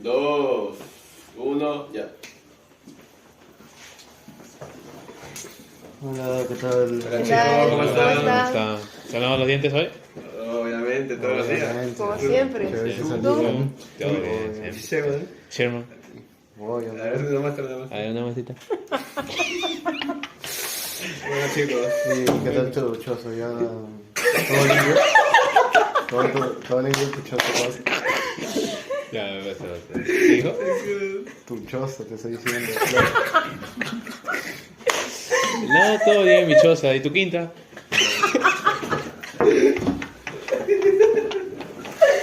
2, 1, ya. Hola, ¿qué tal? Hola chicos, ¿cómo están? ¿Se han lavado los dientes hoy? Obviamente, todos los días. Como siempre. Todo bien, Sherman. Sherman. A ver si nos muestra A ver, una masita. Bueno chicos. Sí, ¿qué tal tu choso? Ya... ¿Todo limpio? ¿Todo limpio tu choso? Ya, me pasa. ¿Qué dijo? Tu choso, te estoy diciendo. No, todo bien, mi choza. ¿Y tu quinta?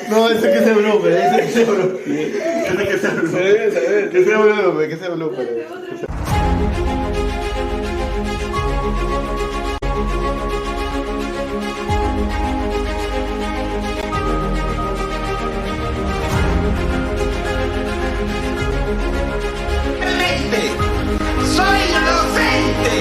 No, ese que sea blooper, ese que sea blooper. Ese que sea blooper. Que sea blooper, que sea blooper. ¡Soy inocente!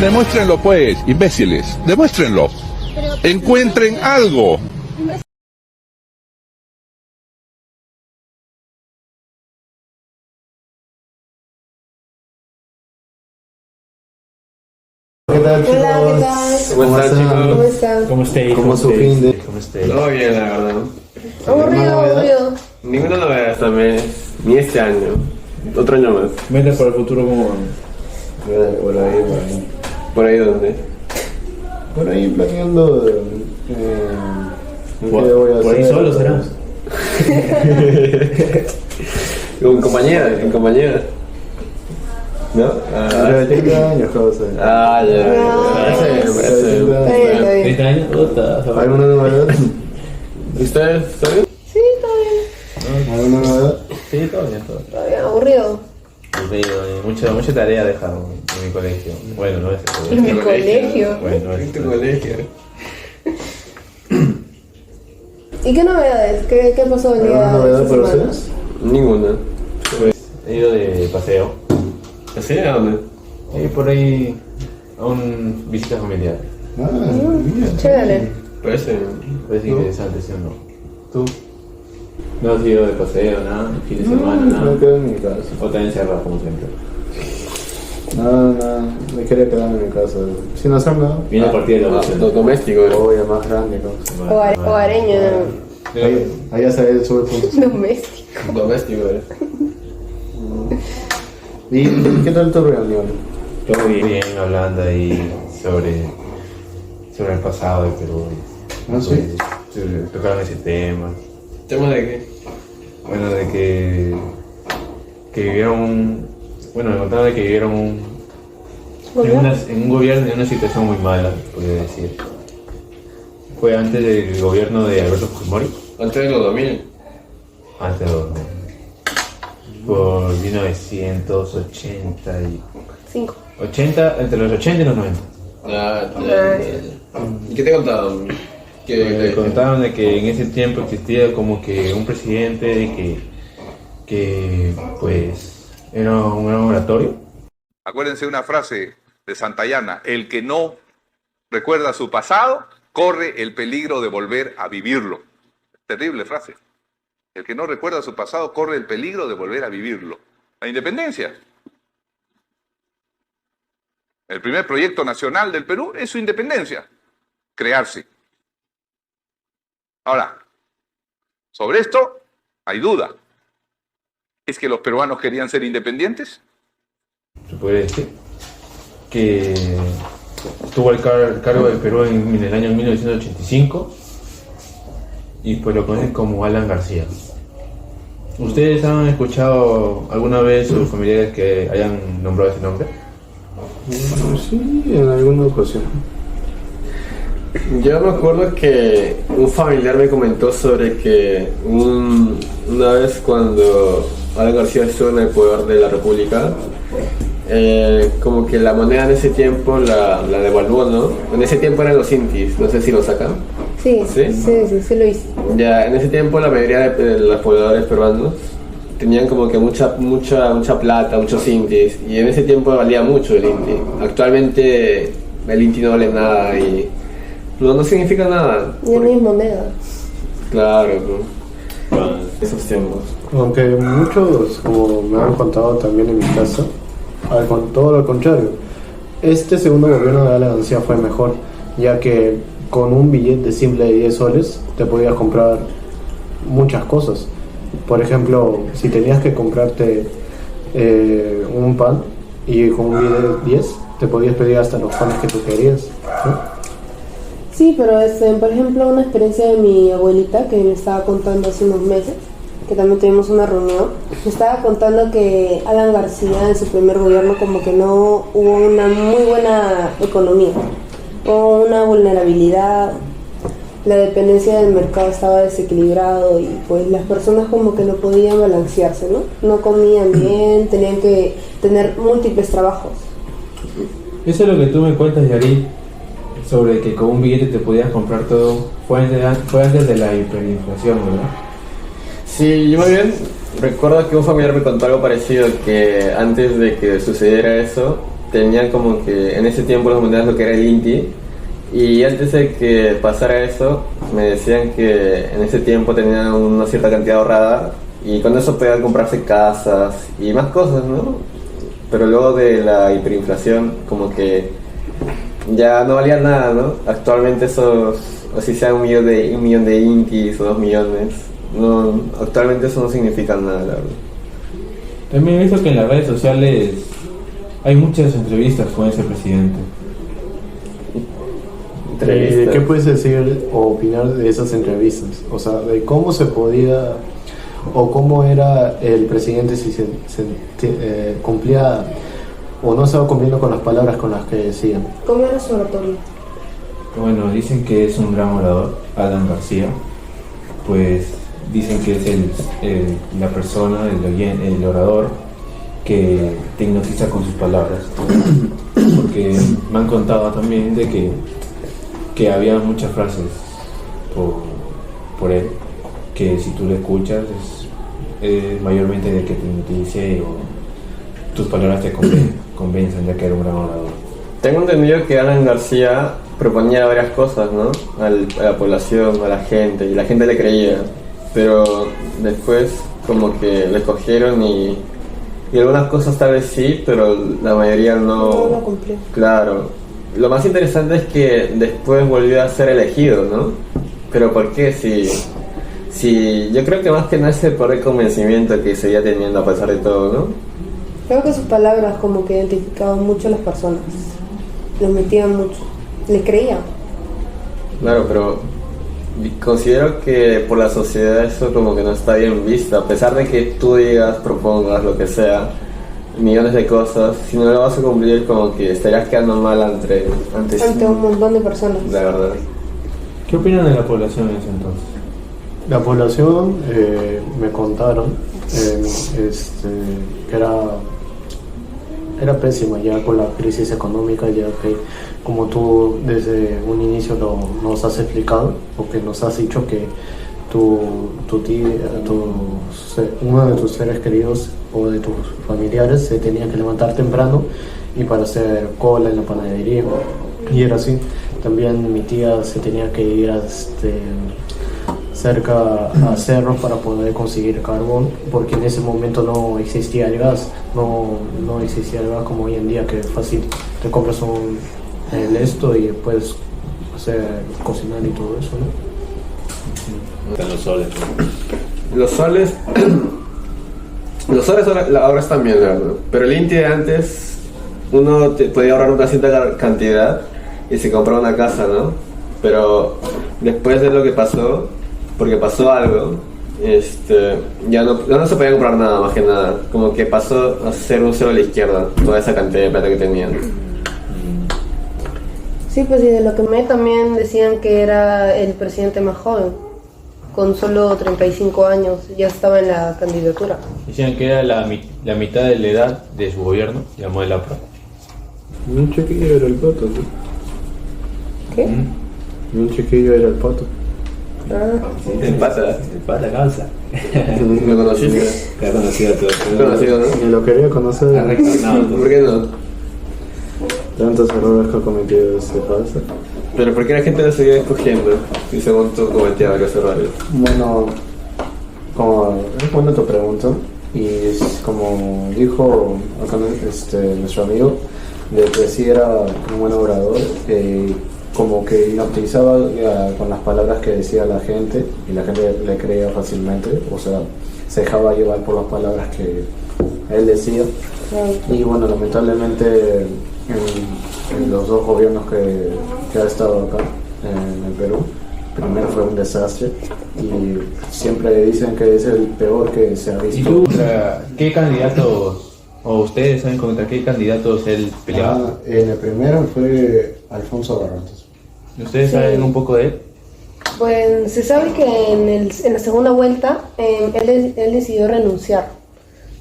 Demuéstrenlo pues, imbéciles, demuéstrenlo. Encuentren algo. ¿Qué tal, chicos? Hola, ¿qué tal? ¿Cómo están chicos? ¿Cómo están? ¿Cómo estáis? ¿Cómo su fin de...? ¿Cómo estáis? Todo bien, la verdad. Aburrido, aburrido. Ninguna novedad esta mes, ni este año. Otro año más. Metas para el futuro, ¿cómo van? Por ahí, por ahí donde. Por ahí planeando... ¿qué voy a ¿Por ahí hacer? solo será? En compañía. ¿No? Ah, 30 años, José. Ah, ya. Está bien. ¿30 años? Puta. ¿Alguna novedad? ¿Y ustedes? ¿Está bien? Sí, está bien. ¿Alguna novedad? Sí, todo bien, todo bien. Está bien, aburrido. Mucha tarea dejaron en mi colegio. Bueno, no es el En mi colegio. Bueno, En tu colegio. ¿Y qué novedades? ¿Qué pasó el día ¿Alguna de novedad esta para semana? ustedes? Ninguna. Pues he ido de paseo. ¿Así? ¿A dónde? Y por ahí a un visita familiar. Ah, mira. Chévere. Parece. Parece interesante, ¿sí o no? ¿Tú? ¿No has ido de paseo, nada? ¿Fin de semana, No, nada? me quedo en mi casa. ¿O también encerrado como siempre? No, me quería quedar en mi casa. Sin hacer nada. Viene a partir de la Doméstico, ¿no? Voy a más grande, cosa. Hogareño, Allá se ve sube puntos. doméstico. Doméstico, ¿eh? ¿Y qué tal tu reunión? Todo bien, hablando ahí sobre el pasado de Perú. ¿Ah, sí? Tocaron ese tema. ¿Tema de qué? Bueno, de que vivieron bueno, me contaron de que vivieron en un gobierno, en una situación muy mala, podría decir. Fue antes del gobierno de Alberto Fujimori. Antes de los 2000. Antes de los 2000. Por 1980 y... 5. 80, entre los 80 y los 90. ¿Y qué te contaron? Me contaron de que en ese tiempo existía como que un presidente que pues era un oratorio. Acuérdense una frase de Santayana: el que no recuerda su pasado corre el peligro de volver a vivirlo. Terrible frase. El que no recuerda su pasado corre el peligro de volver a vivirlo. La independencia. El primer proyecto nacional del Perú es su independencia, crearse. Ahora, sobre esto hay duda. ¿Es que los peruanos querían ser independientes? Se puede decir que tuvo el cargo del Perú en el año 1985 y pues lo conocen como Alan García. ¿Ustedes han escuchado alguna vez sus familiares que hayan nombrado ese nombre? Sí, en alguna ocasión. Yo me acuerdo que un familiar me comentó sobre que una vez cuando Alan García estuvo en el poder de la República, como que la moneda en ese tiempo la devaluó, ¿no? En ese tiempo eran los intis, no sé si lo sacan. Sí, ¿Sí? sí lo hice. Ya, en ese tiempo la mayoría de los pobladores peruanos tenían como que mucha plata, muchos intis, y en ese tiempo valía mucho el inti. Actualmente el inti no vale nada y no significa nada. Ya no es moneda. Claro, ¿no? Esos tiempos. Aunque muchos, como me han contado también en mi casa, todo lo contrario. Este segundo gobierno de Alan García fue mejor, ya que con un billete simple de 10 soles te podías comprar muchas cosas. Por ejemplo, si tenías que comprarte un pan y con un billete de 10 te podías pedir hasta los panes que tú querías, ¿no? Sí, pero por ejemplo, una experiencia de mi abuelita que me estaba contando hace unos meses, que también tuvimos una reunión, me estaba contando que Alan García en su primer gobierno como que no hubo una muy buena economía, hubo una vulnerabilidad, la dependencia del mercado estaba desequilibrado y pues las personas como que no podían balancearse, ¿no? No comían bien, tenían que tener múltiples trabajos. Eso es lo que tú me cuentas, Yari, sobre que con un billete te podías comprar todo, fue antes de la hiperinflación, ¿verdad? Sí, yo muy bien recuerdo que un familiar me contó algo parecido, que antes de que sucediera eso, tenían como que en ese tiempo las monedas lo que era el inti, y antes de que pasara eso, me decían que en ese tiempo tenían una cierta cantidad ahorrada, y con eso podían comprarse casas y más cosas, ¿no? Pero luego de la hiperinflación, como que ya no valía nada, ¿no? Actualmente esos, o si sea un millón de intis o 2 millones, no, actualmente eso no significa nada, la verdad. También he visto que en las redes sociales hay muchas entrevistas con ese presidente. ¿Qué puedes decir o opinar de esas entrevistas? O sea, de cómo se podía o cómo era el presidente, si se cumplía o no estaba cumpliendo con las palabras con las que decían. ¿Cómo era su oratorio? Bueno, dicen que es un gran orador, Alan García, pues dicen que es la persona, el orador que te hipnotiza con sus palabras, porque me han contado también de que había muchas frases por él, que si tú lo escuchas es mayormente de que te hipnotice o tus palabras te convencen de que era un gran orador. Tengo entendido que Alan García proponía varias cosas, ¿no? A la población, a la gente, y la gente le creía, pero después como que le escogieron y algunas cosas tal vez sí, pero la mayoría No lo cumplió. Claro. Lo más interesante es que después volvió a ser elegido, ¿no? Pero ¿por qué? Si yo creo que más que nada es por el convencimiento que seguía teniendo a pesar de todo, ¿no? Creo que sus palabras como que identificaban mucho a las personas, los metían mucho, les creían. Claro, pero considero que por la sociedad eso como que no está bien visto, a pesar de que tú digas, propongas, lo que sea, millones de cosas, si no lo vas a cumplir como que estarías quedando mal ante un montón de personas. La verdad. ¿Qué opinan de la población en ese entonces? La población, me contaron que era pésima ya con la crisis económica, ya que como tú desde un inicio nos has explicado, o que nos has dicho que uno de tus seres queridos o de tus familiares se tenía que levantar temprano y para hacer cola en la panadería, y era así. También mi tía se tenía que ir cerca a cerros para poder conseguir carbón, porque en ese momento no existía el gas, no existía el gas como hoy en día, que fácil te compras el esto y puedes hacer cocinar y todo eso, ¿no? Están los soles. Los soles ahora están bien, la verdad. Pero el inti de antes, uno podía ahorrar una cierta cantidad y se compraba una casa, ¿no? Pero después de lo que pasó, porque pasó algo, ya no se podía comprar nada, más que nada. Como que pasó a ser un cero a la izquierda, toda esa cantidad de plata que tenían. Sí, pues y de lo que también decían que era el presidente más joven, con solo 35 años, ya estaba en la candidatura. Decían que era la la mitad de la edad de su gobierno, llamó el APRA. Un chiquillo era el pato, ¿sí? ¿Qué? Un chiquillo era el pato. El pata. El pata causa. Lo conocí. Que ha conocido a todos. Conocido, ¿no? Ni lo quería conocer. Ha reencarnado. ¿Por qué no? Tantos errores que ha cometido este falso. Pero ¿por qué la gente lo seguía escogiendo? Y según tú cometías los errores. Bueno, como respondo a tu pregunta, y es como dijo acá nuestro amigo, de que sí era un buen orador, como que inutilizaba con las palabras que decía la gente, y la gente le creía fácilmente, o sea, se dejaba llevar por las palabras que él decía. Y bueno, lamentablemente en los dos gobiernos que ha estado acá en el Perú, primero fue un desastre y siempre dicen que es el peor que se ha ¿Y visto. tú contra qué candidatos, o ustedes saben contra qué candidatos él peleaba? En el primero fue Alfonso Barrantes. ¿Ustedes saben un poco de él? Pues se sabe que en la segunda vuelta él decidió renunciar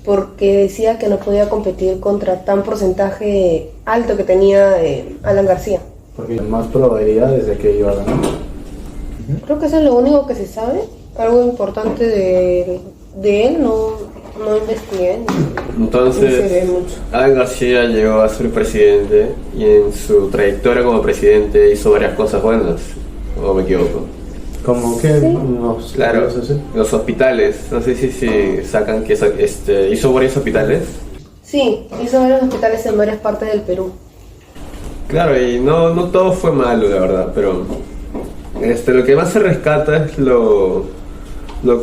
porque decía que no podía competir contra tan porcentaje alto que tenía Alan García. Porque hay más probabilidades de que iba a ganar. Creo que eso es lo único que se sabe. Algo importante de él no investigué. No se ve Entonces, mucho. Alan García llegó a ser presidente y en su trayectoria como presidente hizo varias cosas buenas, ¿o me equivoco? Como que Sí. nos Claro, los hospitales, no sé si sacan que hizo varios hospitales. Sí, hizo varios hospitales en varias partes del Perú. Claro, y no todo fue malo, la verdad, pero lo que más se rescata es lo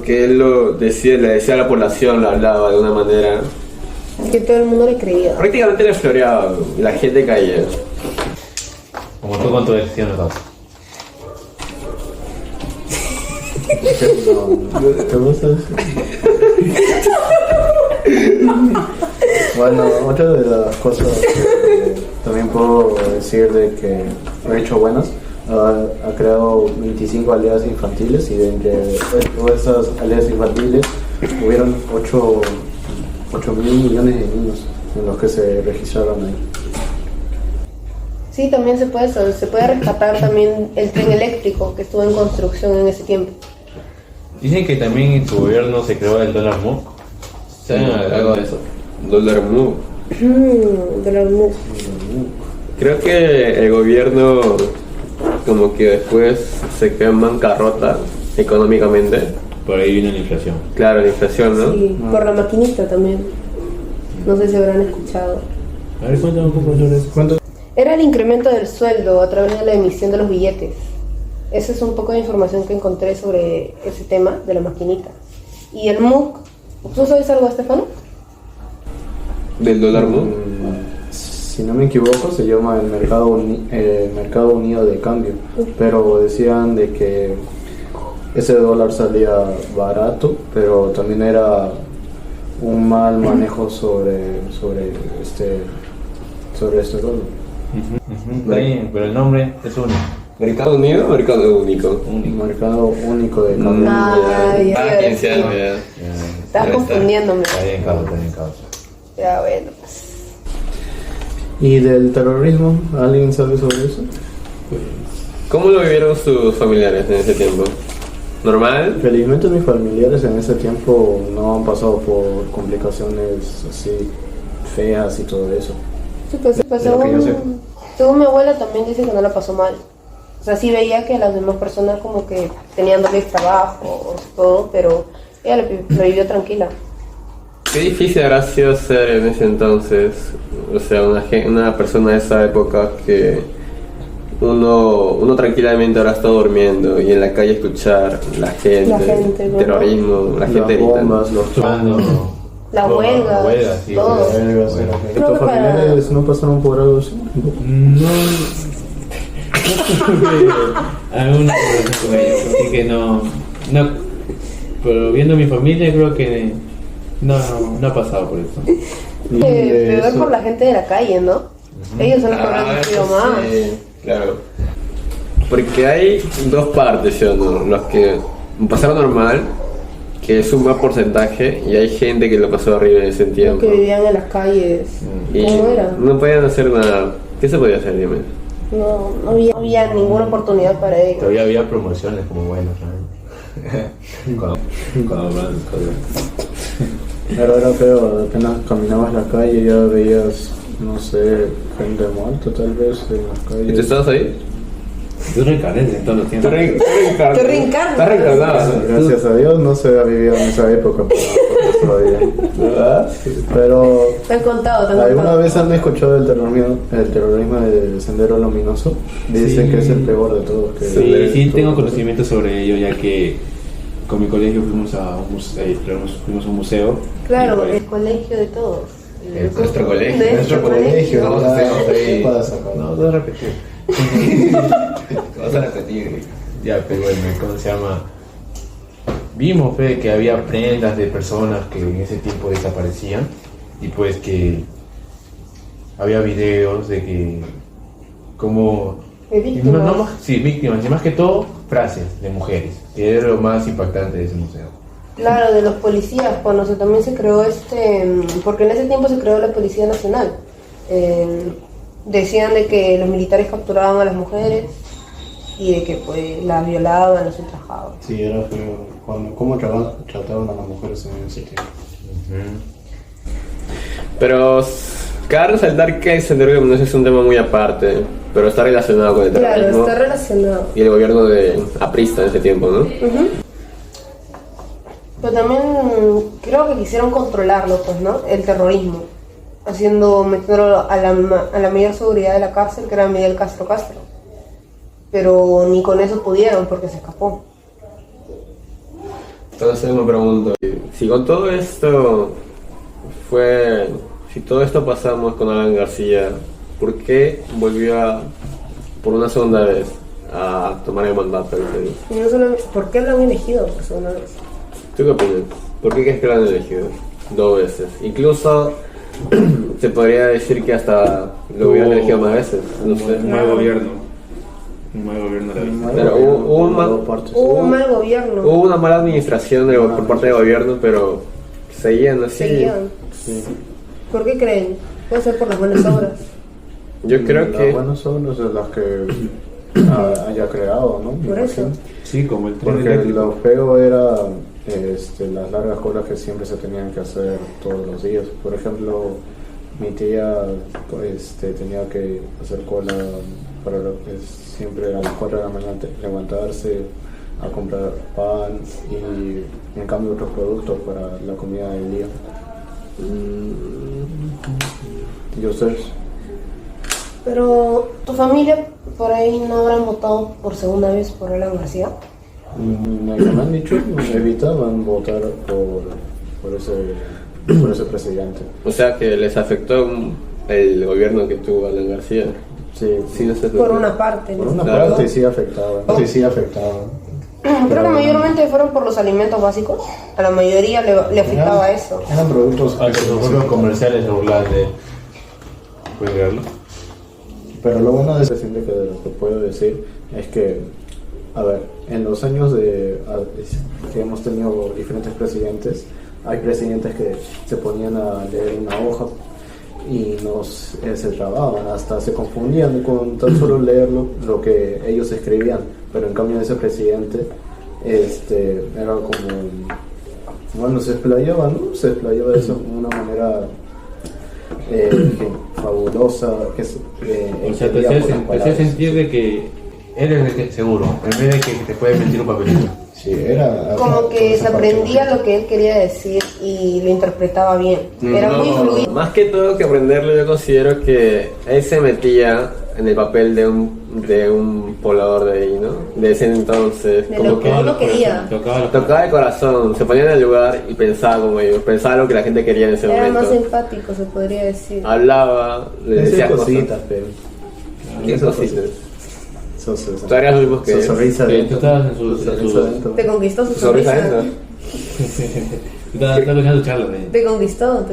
que él le decía a la población, lo hablaba de una manera. Que todo el mundo le creía. Prácticamente le floreaba, la gente caía. Como tú con tu elección, ¿no? ¿Te gusta eso? Bueno, otra de las cosas que también puedo decir de que ha hecho buenas, ha creado 25 aldeas infantiles y de entre todas esas aldeas infantiles hubieron 8.000 millones de niños en los que se registraron ahí. Sí, también se puede rescatar también el tren eléctrico que estuvo en construcción en ese tiempo. Dicen que también en su gobierno se creó el dólar MOOC. ¿Saben algo de eso? Dólar Mu. De la luz. Creo que el gobierno como que después se quedó en bancarrota económicamente. Por ahí vino la inflación. Claro, la inflación, ¿no? Sí, por la maquinista también. No sé si habrán escuchado. A ver, cuéntame un poco sobre eso. Era el incremento del sueldo a través de la emisión de los billetes. Esa es un poco de información que encontré sobre ese tema de la maquinita. Y el MOOC, ¿tú sabes algo, Estefano? Del dólar Mu. Si no me equivoco, se llama el Mercado Unido de Cambio, pero decían de que ese dólar salía barato, pero también era un mal manejo sobre este dólar. Está bien, pero el nombre es único. ¿Mercado Unido o Mercado Único? Un mercado único de cambio. Quien sea, ya. Estás confundiéndome. Está bien, causa. Ya, bueno, pues. ¿Y del terrorismo? ¿Alguien sabe sobre eso? ¿Cómo lo vivieron sus familiares en ese tiempo? ¿Normal? Felizmente mis familiares en ese tiempo no han pasado por complicaciones así feas y todo eso. Sí, pues De lo que yo sé. según mi abuela también dice que no la pasó mal. O sea, sí veía que las demás personas como que tenían doble trabajo, todo, pero ella lo vivió tranquila. Qué difícil habrá sido ser en ese entonces, o sea, una persona de esa época que uno tranquilamente ahora está durmiendo y en la calle escuchar la gente, ¿no? terrorismo, la gente Las gritando. bombas, los Las huelgas, sí, todo. huelgas. ¿Y Creo tus que para- familiares no pasaron por algo así? No. Alguna relación con ellos, así que no. Pero viendo mi familia, creo que no ha pasado por eso. Y Peor eso- por la gente de la calle, ¿no? Ellos son los que habrán sufrido más. Sí, claro. Porque hay dos partes, ¿sí o no? Los que pasaron normal, que es un buen porcentaje y hay gente que lo pasó horrible en ese Los tiempo. que vivían en las calles. Y ¿Cómo era? no podían hacer nada. ¿Qué se podía hacer, dime? No había ninguna oportunidad para ellos. Todavía había promociones como buenas, ¿no? Cuando hablan de cosas. Pero era feo, apenas caminabas la calle y ya veías, no sé, gente muerta tal vez en las ¿Y calles. tú estabas ahí? Tú reencarnes en todos los tiempos. Te reencarnas. Estás reencarnado. Gracias a Dios no se ha vivido en esa época todavía. ¿Verdad? Pero Te han contado. ¿alguna vez han escuchado el terrorismo del Sendero Luminoso? Dicen Sí. que es el peor de todos. Que Sí, tengo conocimiento sobre ello, ya que con mi colegio fuimos a un museo. Claro, Y, pues, el colegio de todos. Nuestro colegio. De nuestro este colegio, Todos ¿verdad? estemos ahí. Para sacar. no, voy a repetir. Vas a repetir. Ya, pero bueno, ¿cómo se llama? Vimos que había prendas de personas que en ese tiempo desaparecían y pues que había videos de que como De víctimas. sí, víctimas y más que todo frases de mujeres, que era lo más impactante de ese museo. Claro, de los policías, cuando también se creó porque en ese tiempo se creó la Policía Nacional. Decían de que los militares capturaban a las mujeres y de que pues las violaban, las ultrajaban. Sí, era feo. ¿Cómo trataban a las mujeres en ese tiempo? Pero cabe resaltar que el Sendero Luminoso es un tema muy aparte, pero está relacionado con el Claro, terrorismo está relacionado. y el gobierno de aprista en ese tiempo, ¿no? Pero también creo que quisieron controlarlo, pues, ¿no? El terrorismo, metiéndolo a la mayor seguridad de la cárcel, que era Miguel Castro. Pero ni con eso pudieron, porque se escapó. Entonces me pregunto, si con todo esto si todo esto pasamos con Alan García, ¿por qué volvió por una segunda vez a tomar el mandato? Y no solo, ¿por qué lo han elegido por segunda vez? ¿Tú qué opinas? ¿Por qué crees que lo han elegido 2 veces? Incluso se podría decir que hasta lo hubieran elegido más veces, no sé. Un mal gobierno. Un mal gobierno de la vista. Pero hubo un mal- Hubo un mal gobierno. Hubo una mala administración por parte del gobierno, pero seguían así. Seguían. ¿Por qué creen? Puede ser por las buenas obras. Yo creo Las que buenas obras de las que haya creado, ¿no? Por eso. Sí, como el tren Porque eléctrico. lo feo era las largas colas que siempre se tenían que hacer todos los días. Por ejemplo, mi tía tenía que hacer cola para lo que es siempre a las 4 de la mañana levantarse a comprar pan y en cambio otros productos para la comida del día. ¿Y ustedes? Pero tu familia por ahí no habrán votado por segunda vez por Alan García. Me han dicho, evitaban votar por ese presidente. o sea que les afectó el gobierno que tuvo Alan García. Sí, Sí, les afectó. Por una parte. por ¿no? una Claro. parte sí afectaba. Sí, sí afectaba. Creo que mayormente fueron por los alimentos básicos. A la mayoría le afectaba eso. Eran productos Aunque sus propios comerciales lo burlan de... ¿Puedes verlo? Pero lo bueno de ese presidente que puedo decir es que, a ver, en los años que hemos tenido diferentes presidentes, hay presidentes que se ponían a leer una hoja y se trababan, hasta se confundían con tan solo leer lo que ellos escribían. Pero en cambio ese presidente era como, bueno, se explayaba, ¿no? Se explayaba de eso de una manera fabulosa, O sea, te hacía sentir de que eres el que seguro, en vez de que te puede mentir un papelito. Sí, era Como que se aprendía lo que él quería decir y lo interpretaba bien. Era muy fluido. Más que todo que aprenderlo, yo considero que él se metía en el papel de un poblador de ahí, ¿no? De ese entonces. De Como lo que uno quería. tocaba el corazón, se ponía en el lugar y pensaba como ellos, pensaba lo que la gente quería en ese Era momento. más empático, se podría decir. Hablaba, le decía cositas, pero ¿Qué cositas? Sos Tú harías lo mismo que su él. sonrisa Tú dentro. estabas en Su su... sonrisa dentro. Te conquistó su Su sonrisa sonrisa. dentro. Estabas escuchando charlas de... Te conquistó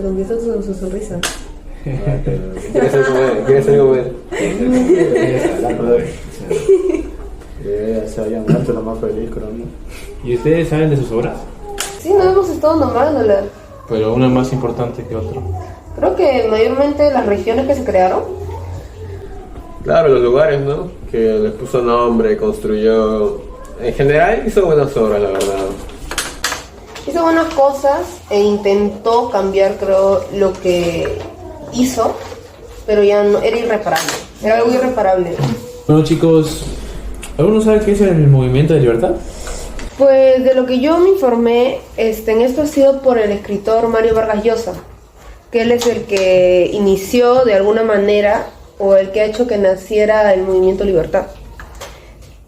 su sonrisa. ¿Quieres ser como él? ¿Quieres ser como él? Se había muerto lo más feliz, creo, ¿no? ¿Y ustedes saben de sus obras? Sí, no hemos estado nombrándolas. Pero una más importante que otra. Creo que mayormente las regiones que se crearon. Claro, los lugares, ¿no? Que les puso nombre, construyó. En general hizo buenas obras, la verdad. Hizo buenas cosas e intentó cambiar, creo, lo que hizo, pero ya no, era irreparable. Era algo irreparable. Bueno, chicos, ¿alguno sabe qué es el movimiento de libertad? Pues de lo que yo me informé, en esto ha sido por el escritor Mario Vargas Llosa, que él es el que inició de alguna manera o el que ha hecho que naciera el movimiento Libertad.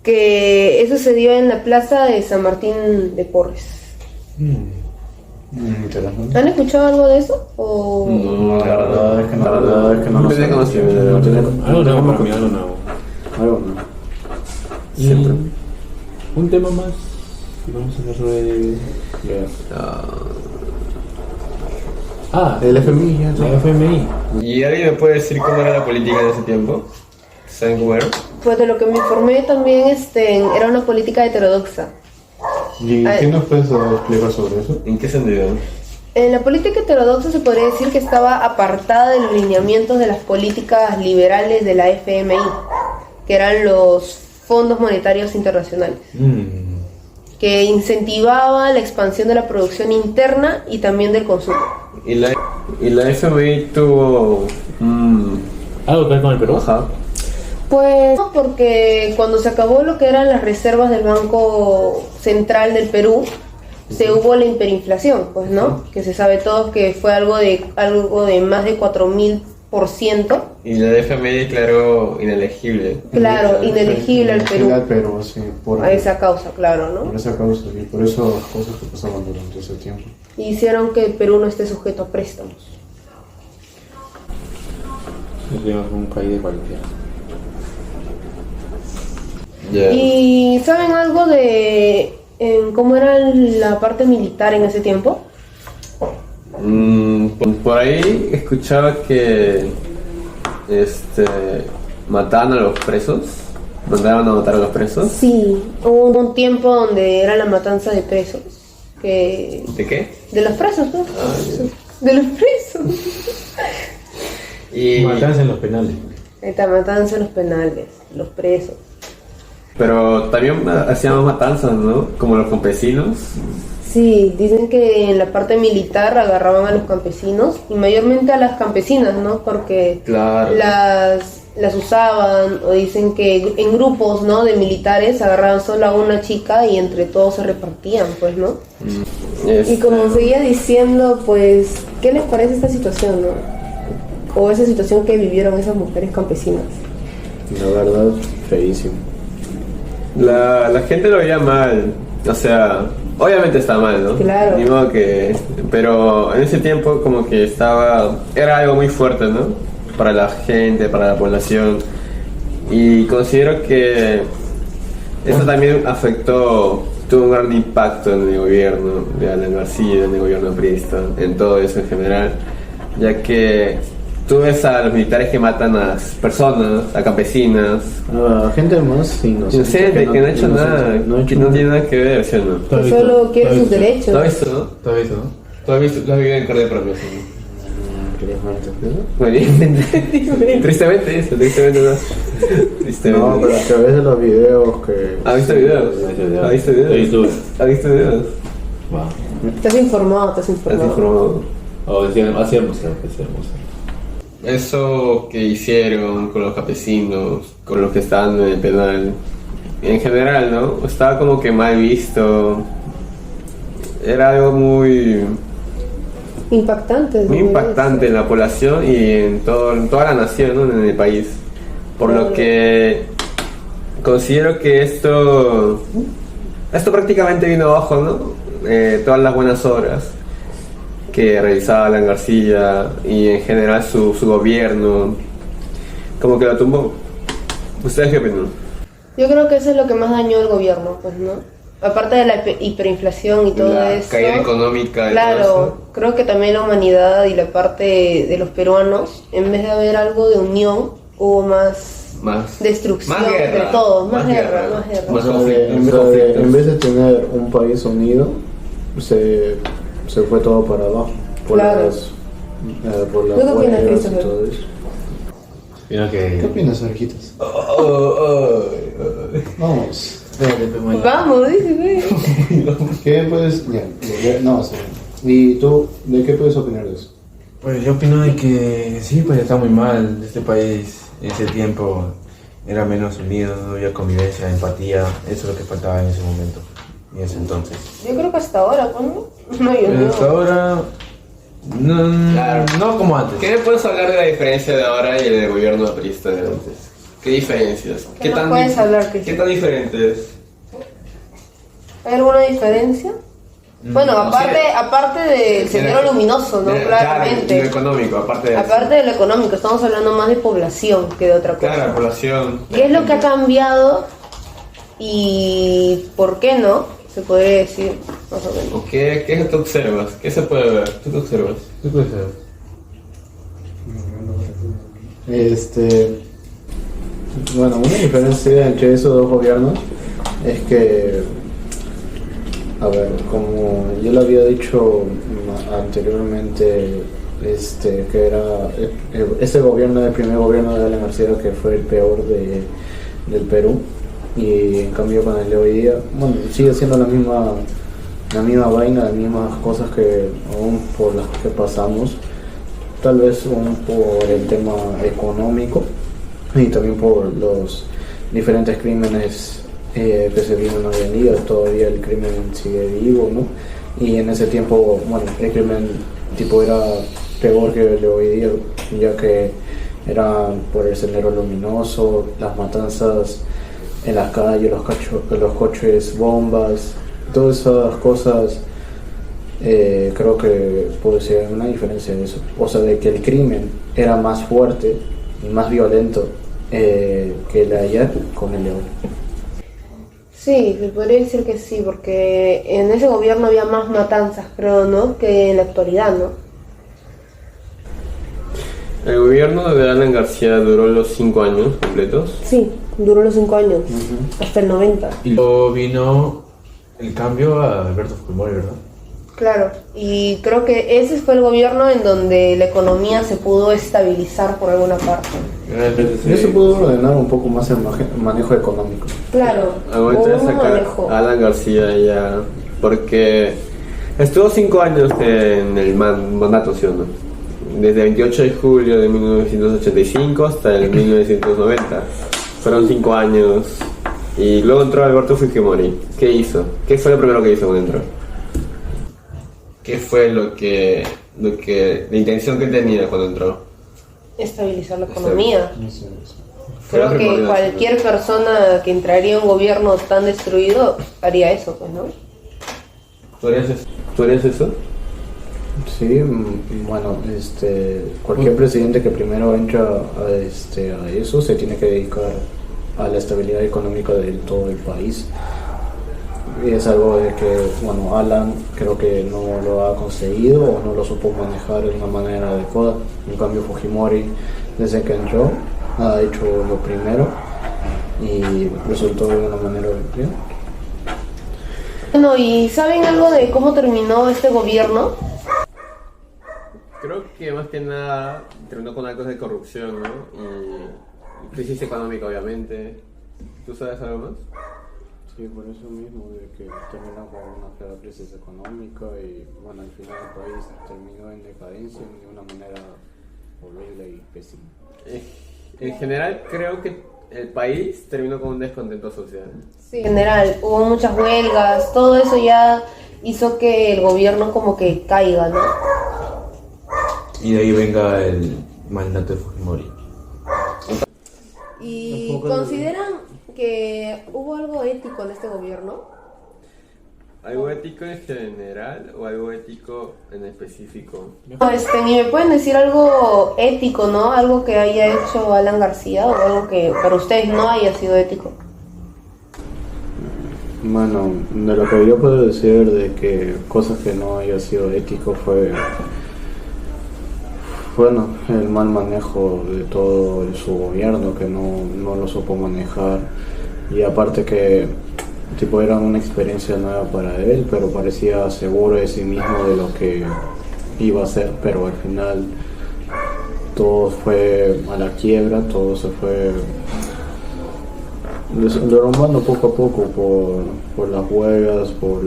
Que eso se dio en la plaza de San Martín de Porres. ¿Han escuchado algo de eso? ¿O... No, La verdad es que no, la verdad es que no lo sé. Algo nuevo para mí, algo nuevo. Algo no. Siempre. Un tema más. Y vamos a hablar sobre... El FMI ya. La FMI. ¿Y alguien me puede decir cómo era la política en ese tiempo? ¿Saben cómo era? Pues de lo que me informé también era una política heterodoxa. ¿Y qué nos puedes explicar sobre eso? ¿En qué sentido? En la política heterodoxa se podría decir que estaba apartada de los lineamientos de las políticas liberales de la FMI, que eran los fondos monetarios internacionales, que incentivaba la expansión de la producción interna y también del consumo. ¿Y la FMI tuvo... ¿Algo que ver con el Perú? Ajá. Pues no, porque cuando se acabó lo que eran las reservas del Banco Central del Perú, se hubo la hiperinflación, pues, ¿no? Que se sabe todos que fue algo de más de 4000%. Y la FMI declaró inelegible. Claro, inelegible al Perú. Al Perú, sí, por A esa causa, claro, ¿no? por esa causa y por esas cosas que pasaban durante ese tiempo. Hicieron que el Perú no esté sujeto a préstamos. Tenemos un país de cualquiera. Ya. ¿Y saben algo de cómo era la parte militar en ese tiempo? Por ahí escuchaba que mataban a los presos, mandaban a matar a los presos. Sí, hubo un tiempo donde era la matanza de presos. ¿De qué? De los presos, ¿no? De los presos. Y... Matanza en los penales. Esta matanza en los penales, los presos. Pero también hacíamos matanzas, ¿no? Como los campesinos. Sí, dicen que en la parte militar agarraban a los campesinos y mayormente a las campesinas, ¿no? Porque Claro. las usaban, o dicen que en grupos, ¿no? De militares agarraban solo a una chica y entre todos se repartían, pues, ¿no? Y como seguía diciendo, pues, ¿qué les parece esta situación, no? O esa situación que vivieron esas mujeres campesinas. La verdad, feísimo. La gente lo veía mal, o sea, obviamente está mal, ¿no? Claro. Ni modo que... Pero en ese tiempo como que era algo muy fuerte, ¿no? Para la gente, para la población. Y considero que eso también tuvo un gran impacto en el gobierno de Alan García, en el gobierno priista, en todo eso en general, ya que tú ves a los militares que matan a las personas, a campesinas, Gente más inocente, que no ha hecho nada, que no tiene nada que ver, ¿sí o no? Que solo quieren sus derechos. ¿Tú has visto, no? ¿Todo eso, no? ¿Tú has vivido en carne propia, sí? Querías muerto. Bueno, tristemente no. Tristemente. No, pero es que a veces los videos que... ¿Has visto videos? ¿Has visto videos? ¿Has visto videos? Va. Estás informado, ¿Estás informado? O decían, hacíamos. Eso que hicieron con los campesinos, con los que estaban en el penal, en general, ¿no? Estaba como que mal visto. Era algo muy impactante. impactante en la población y en toda la nación, ¿no? En el país. Por lo que considero que esto prácticamente vino abajo, ¿no? Todas las buenas obras que realizaba Alan García y en general su gobierno, como que lo tumbó. ¿Ustedes qué opinan? Yo creo que eso es lo que más dañó al gobierno, pues, ¿no? Aparte de la hiperinflación y todo La eso. caída económica. Claro, creo que también la humanidad y la parte de los peruanos, en vez de haber algo de unión, hubo más destrucción más guerra, entre todos, más guerra. Más conflicto. En vez de tener un país unido, se fue todo para abajo por Claro. por las ¿Tú qué opinas, huelgas y Christopher? todo eso. Opino ¿Qué que. opinas, orejitas? Vamos. Vamos, dice, güey. ¿Qué puedes...? Ya, no, sí. ¿Y tú, de qué puedes opinar de eso? Pues yo opino de que sí, pues está muy mal. Este país en ese tiempo era menos unido, no había convivencia, empatía. Eso es lo que faltaba en ese momento, en ese entonces. Yo creo que hasta ahora, ¿cuándo? No, yo no. Hasta ahora, no, Claro. no como antes. ¿Qué me puedes hablar de la diferencia de ahora y del gobierno aprista de antes? ¿Qué diferencias? ¿Qué nos puedes hablar, Cristian? ¿Qué tan diferentes? ¿Hay alguna diferencia? Bueno, aparte del sendero luminoso, ¿no? Claramente. Claro, lo económico, aparte de Aparte de lo económico, estamos hablando más de población que de otra cosa. Claro, la población. ¿Qué es lo que ha cambiado y por qué no? Se podría decir, más o menos. ¿O qué tú observas? ¿Qué se puede ver? ¿Tú qué observas? ¿Qué puede ser? Bueno, una diferencia entre esos dos gobiernos es que, a ver, como yo lo había dicho anteriormente, que era ese gobierno, el primer gobierno de Alan García, que fue el peor del Perú, y en cambio con el de hoy día, bueno, sigue siendo la misma vaina, las mismas cosas que aún por las que pasamos, tal vez aún por el tema económico y también por los diferentes crímenes que se viven hoy en día. Todavía el crimen sigue vivo, ¿no? Y en ese tiempo, bueno, el crimen tipo era peor que el de hoy día, ya que era por el sendero luminoso, las matanzas en las calles, los coches bombas, todas esas cosas. Creo que puede ser una diferencia de eso, o sea, de que el crimen era más fuerte y más violento que el de ayer con el de hoy. Sí, se podría decir que sí, porque en ese gobierno había más matanzas, creo, ¿no? Que en la actualidad, ¿no? El gobierno de Alan García duró los 5 años completos. Sí, duró los 5 años, hasta el 90. Y luego vino el cambio a Alberto Fujimori, ¿verdad? Claro, y creo que ese fue el gobierno en donde la economía se pudo estabilizar por alguna parte. Ya se pudo ordenar un poco más el manejo económico. Claro, Aguanta hubo un sacar manejo. a Alan García ya, porque estuvo 5 años en el mandato, ¿sí o no? Desde el 28 de julio de 1985 hasta el 1990. Fueron 5 años. Y luego entró Alberto Fujimori. ¿Qué hizo? ¿Qué fue lo primero que hizo cuando entró? ¿Qué fue la intención que tenía cuando entró? Estabilizar la economía. Fue lo Creo que primordial, cualquier persona que entraría en un gobierno tan destruido haría eso, pues, ¿no? ¿Tú harías eso? Sí, bueno, cualquier presidente que primero entra a eso se tiene que dedicar a la estabilidad económica de todo el país. Y es algo de que, bueno, Alan creo que no lo ha conseguido o no lo supo manejar de una manera adecuada. En cambio Fujimori, desde que entró, ha hecho lo primero y resultó de una manera bien. Bueno, ¿y saben algo de cómo terminó este gobierno? Creo que más que nada terminó con actos de corrupción, ¿no? Y crisis económica, obviamente. ¿Tú sabes algo más? Sí, por eso mismo, de que terminó con una clara crisis económica y bueno, al final el país terminó en decadencia de una manera horrible y pésima. En general creo que el país terminó con un descontento social. Sí, en general, hubo muchas huelgas, todo eso ya hizo que el gobierno como que caiga, ¿no? Y de ahí venga el mandato de Fujimori. ¿Y consideran que hubo algo ético en este gobierno? ¿Algo ético en general o algo ético en específico? No, ni me pueden decir algo ético, ¿no? Algo que haya hecho Alan García o algo que para ustedes no haya sido ético. Bueno, de lo que yo puedo decir de que cosas que no haya sido ético fue, bueno, el mal manejo de todo su gobierno, que no lo supo manejar, y aparte que tipo era una experiencia nueva para él, pero parecía seguro de sí mismo de lo que iba a hacer, pero al final todo fue a la quiebra, todo se fue derrumbando poco a poco por las huelgas, por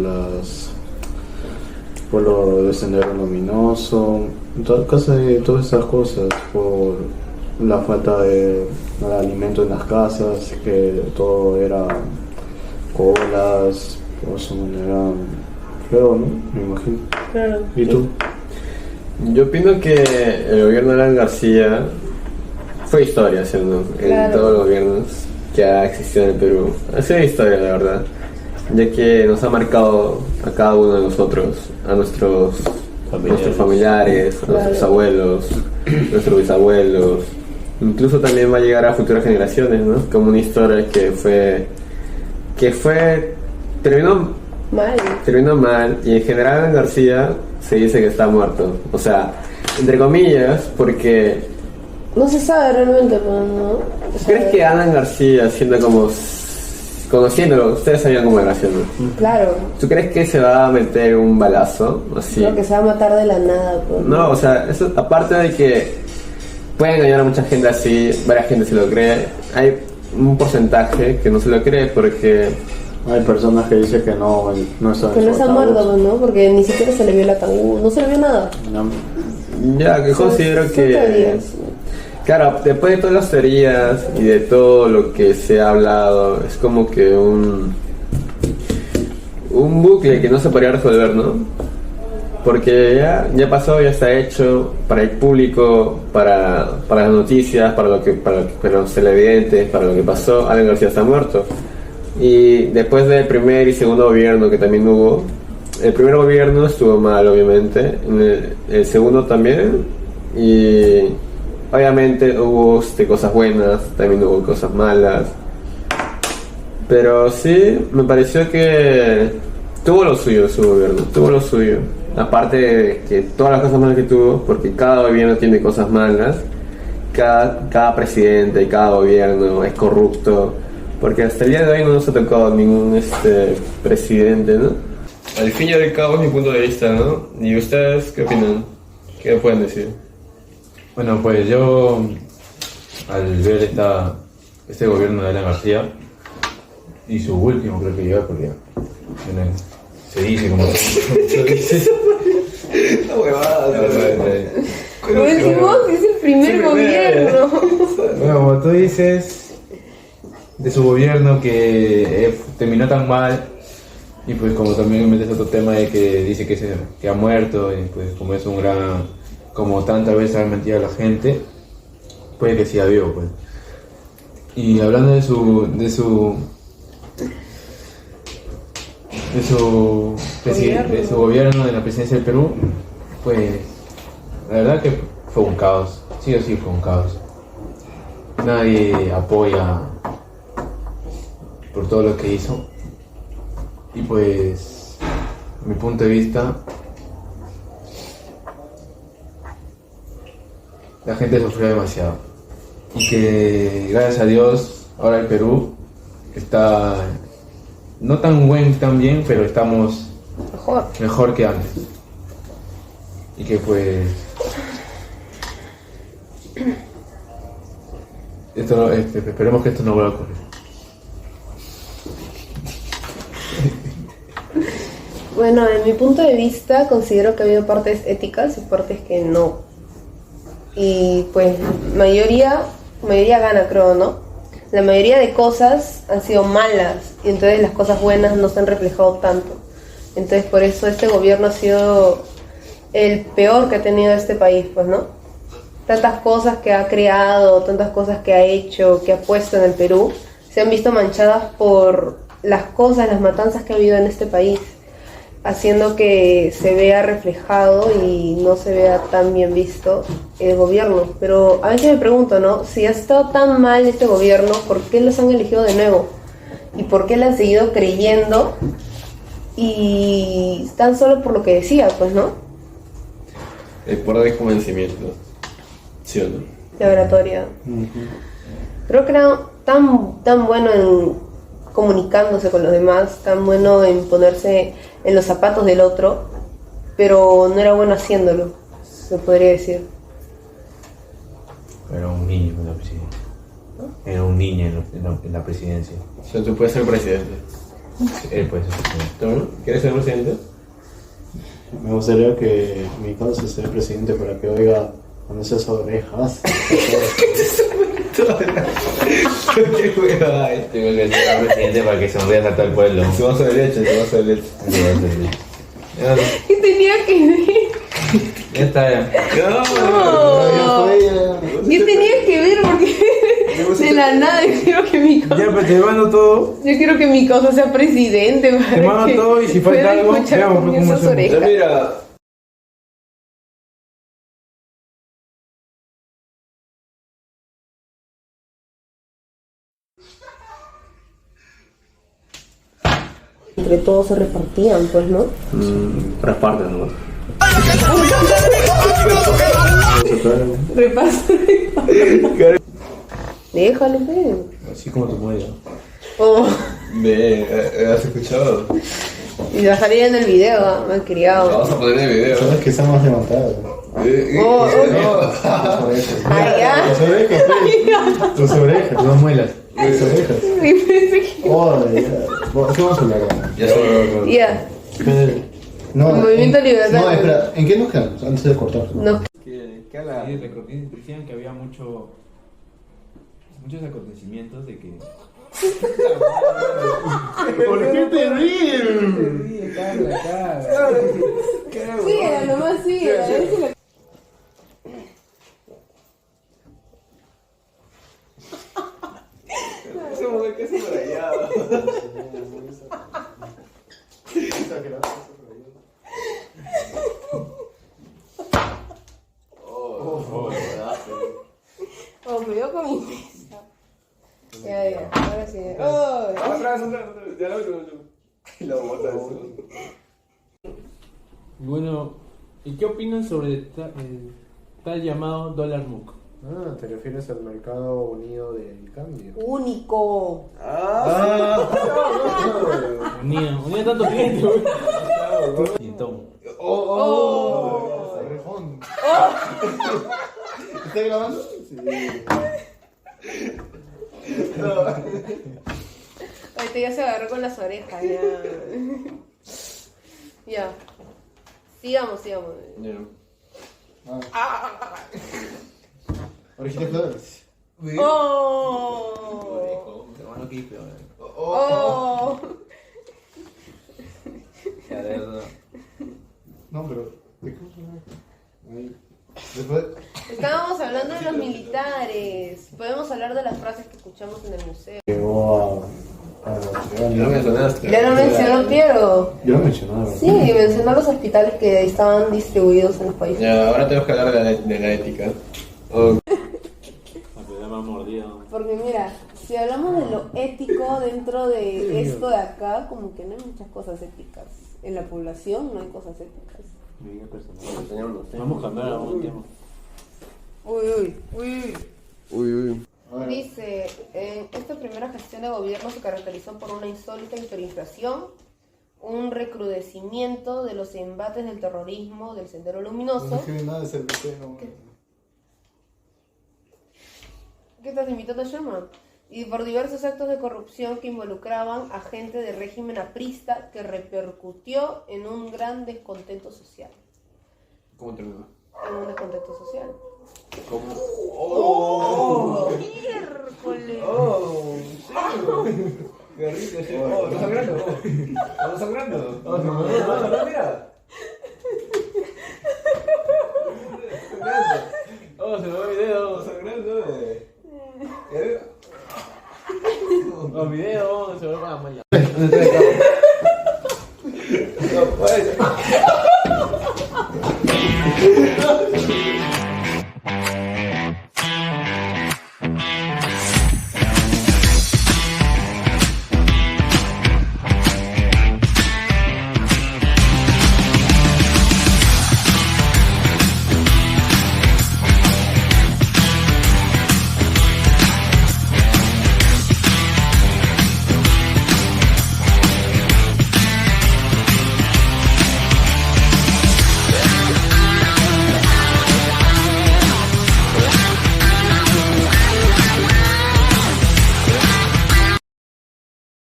lo de Sendero Luminoso, todas esas cosas, por la falta de alimento en las casas, que todo era colas, por su manera feo, ¿no? Me imagino. Claro. ¿Y tú? Yo opino que el gobierno de Alan García fue historia, ¿cierto? Claro. En todos los gobiernos que ha existido en el Perú. Ha sido historia, la verdad, ya que nos ha marcado a cada uno de nosotros, a nuestros familiares, a nuestros abuelos, nuestros bisabuelos. Incluso también va a llegar a futuras generaciones, ¿no? Como una historia terminó mal, y en general Alan García se dice que está muerto. O sea, entre comillas, porque... No se sabe realmente, pero no. O sea, ¿Crees que Alan García, siendo como... conociéndolo, ustedes sabían cómo era haciendo? Claro. ¿Tú crees que se va a meter un balazo? Así? Creo que se va a matar de la nada, pues. No, o sea, eso, aparte de que pueden engañar a mucha gente así, varias gente se lo cree, hay un porcentaje que no se lo cree porque... Hay personas que dicen que no está Que no está muerto, ¿no? Porque ni siquiera se le vio el ataúd, no se le vio nada. Ya, que considero Son que... teorías. Claro, después de todas las teorías y de todo lo que se ha hablado, es como que un bucle que no se podría resolver, ¿no? Porque ya pasó, ya está hecho para el público, para las noticias, para los televidentes, para lo que pasó. Alan García está muerto. Y después del primer y segundo gobierno que también hubo, el primer gobierno estuvo mal, obviamente, el segundo también, y obviamente hubo cosas buenas, también hubo cosas malas, pero sí, me pareció que tuvo lo suyo su gobierno, tuvo lo suyo, aparte de que todas las cosas malas que tuvo, porque cada gobierno tiene cosas malas, cada presidente y cada gobierno es corrupto, porque hasta el día de hoy no nos ha tocado ningún presidente, ¿no? Al fin y al cabo es mi punto de vista, ¿no? ¿Y ustedes qué opinan? ¿Qué me pueden decir? Bueno, pues yo, al ver este gobierno de Alan García, y su último creo que llega, porque se dice como... La huevada. Lo último es el primer gobierno. Bueno, como tú dices, de su gobierno que terminó tan mal, y pues como también metes otro tema de que dice que ha muerto, y pues como es un gran, como tantas veces ha mentido a la gente, puede que siga vivo, pues. Y hablando de su gobierno, de la presidencia del Perú, pues la verdad que fue un caos, sí o sí fue un caos. Nadie apoya por todo lo que hizo, y pues a mi punto de vista la gente sufrió demasiado, y que gracias a Dios ahora el Perú está no tan bien, pero estamos mejor que antes, y que pues esperemos que esto no vuelva a ocurrir. Bueno, en mi punto de vista considero que ha habido partes éticas y partes que no. Y pues mayoría gana, creo, ¿no? La mayoría de cosas han sido malas y entonces las cosas buenas no se han reflejado tanto. Entonces por eso este gobierno ha sido el peor que ha tenido este país, pues, ¿no? Tantas cosas que ha creado, tantas cosas que ha hecho, que ha puesto en el Perú, se han visto manchadas por las cosas, las matanzas que ha habido en este país, haciendo que se vea reflejado y no se vea tan bien visto el gobierno. Pero a veces me pregunto, ¿no? Si ha estado tan mal este gobierno, ¿por qué los han elegido de nuevo? ¿Y por qué le han seguido creyendo? Y tan solo por lo que decía, pues, ¿no? El poder de convencimiento, ¿sí o no? De oratoria. Creo que era tan bueno en comunicándose con los demás, tan bueno en ponerse en los zapatos del otro, pero no era bueno haciéndolo, se podría decir. Era un niño en la presidencia. Era un niño en la presidencia. O sea, tú puedes ser presidente. Él puede ser presidente. ¿Tú no? ¿Quieres ser presidente? Me gustaría que mi causa sea presidente para que oiga con esas orejas. Qué huevada, Tengo que ser presidente para que sonrías a todo el pueblo. Su vaso de leche, su vaso de leche. ¿Qué tenía que ver? Ya está, ya. ¿Qué tenía que ver? Porque de la nada yo quiero que mi causa... Ya, pues te mando todo. Yo quiero que mi causa sea presidente. Te mando todo y si falta algo, veamos cómo esas hacemos. orejas. Mira. Entre todos se repartían, pues, ¿no? Reparten, ¿no? Déjalo, ve. Así como tu modelo. Oh, ¿Has escuchado? y la salida en el video, me han criado. Vamos a poner en el video. Sabes que están más levantadas. Ay, ya. Tus orejas, pues. Tus orejas. Tus muelas. Tus orejas. Y pensé que... Oh, ya. Bueno, ¿qué vamos a hablar? Ya sé. Ya. No, Movimiento Libertad. No, espera, ¿en qué nos quedamos? Antes de cortar. No. ¿Qué habla? Decían que había muchos acontecimientos de que... ¿Por qué te ríes? Síguela, nomás síguela. A ver si la... Esa mujer que es por allá. Oh, me dio con mi mesa. Ya, ahora sí. Oh, Otra vez. Ya lo botas. Bueno, ¿y qué opinan sobre el tal llamado dólar MUC? Ah, te refieres al mercado unido del cambio. único. Unía tanto cliente, güey. Rejón. ¿Está grabando? Sí. Ahorita ya se agarró con las orejas, ya. Ya. Sigamos. Orejitas flores. Oh. Oh. No, pero. ¿De qué vamos a hablar? Ahí. Después. Estábamos hablando de los militares. Podemos hablar de las frases que escuchamos en el museo. Llegó Ya lo mencionaste. Ya lo mencionó Piero. Yo lo mencionaba. Sí, mencionó los hospitales que estaban distribuidos en los países. Ya, ahora tenemos que hablar de la ética. Porque mira, si hablamos de lo ético dentro de esto de acá, como que no hay muchas cosas éticas. En la población no hay cosas éticas. Vamos a cambiar a un tema. Uy. Dice, en esta primera gestión de gobierno se caracterizó por una insólita hiperinflación, un recrudecimiento de los embates del terrorismo del Sendero Luminoso. ¿Qué estás invitando a Sherman? Y por diversos actos de corrupción que involucraban a gente del régimen aprista que repercutió en un gran descontento social. ¿Cómo terminó? En un descontento social. ¿Cómo? ¡Oh! ¡Miércoles! ¡Qué rico! ¡Estamos sangrando! ¡Estamos sangrando! ¡Mira! ¡Oh, se me va el video! ¡Estamos sangrando! Los videos, se me va a